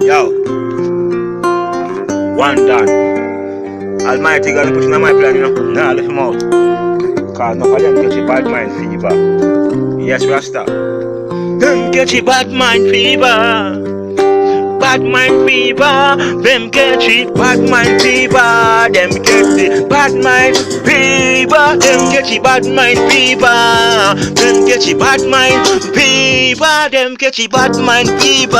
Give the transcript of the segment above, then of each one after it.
Yo, one done. Almighty God put in my plan, Nah, let him out. Cause no for them get you bad mind fever. Yes, Rasta. Them get you bad mind fever. Bad mind fever, them get it, bad mind fever, them get the bad mind fever, them get it, bad mind fever, them get it, bad mind fever, them get it, bad mind fever,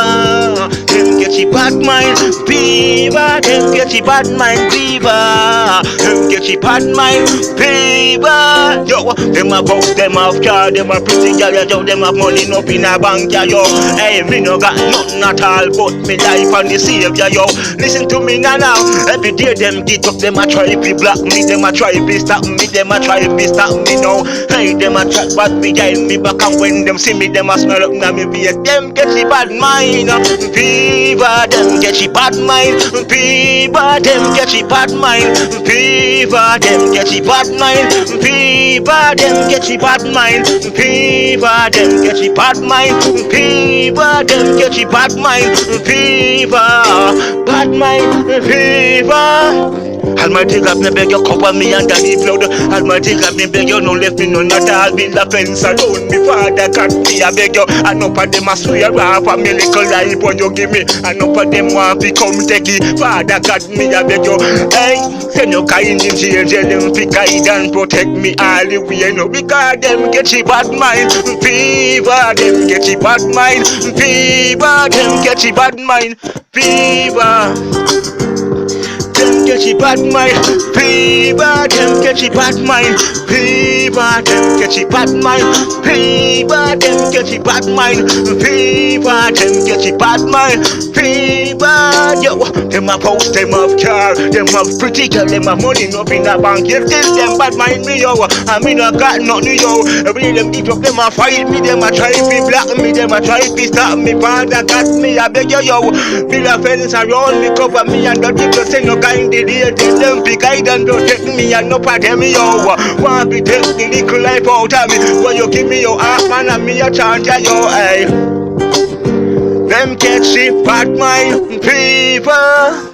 them get it, bad mind fever, them get it, bad mind fever, them get it, bad mind fever. Yo, them a boss, them have car, them a pretty girl, yo, them have money up in a bank, yo. Hey, me no got nothing at all, but me life and the savior, yo. Listen to me now. Every day them get up, them a try to block me, them a try to stop me, them a try to stop me now. Hey, them a chat bad behind me back, and when them see me, them a smell up now me face. Them get the bad mind fever, them get the bad mind fever, them get the bad mind fever, them get the bad mind fever, them get the bad mind fever, them get the bad mind fever, them get the bad mind fever, bad mind fever. Almighty God, me beg you cover me under the blood. Almighty God, me beg you no left me none at all. Build a fence around me, Father God, me I beg you. And up of them a swear off a me little life when you give me. And up of them want to come take it. Father God, me I beg you. Hey, send your kind angel, them fi guide and protect me all the way. No, because them get the bad mind fever, them get the bad mind fever, them get the bad mind fever. Them get the bad mind fever, them get the bad mind fever, them get the bad mind fever, them get the bad mind fever, them get the bad mind fever. Yo, them have house, them have car, them have pretty girl, them have money up in the bank. Yet still them bad mind me, yo. I mean I got nothing, yo. Every them deep up, them a fight me, them a try to block me, them a try to stop me. Father got me, I beg you, yo. Build a fence around me, cover me, and don't people say no kind of deal. Them big guide and protect me, and no part of me, yo. Want to take the little life out of me. When you give me your heart, man, and me a chant, yo, hey. Them catch the bad mind fever.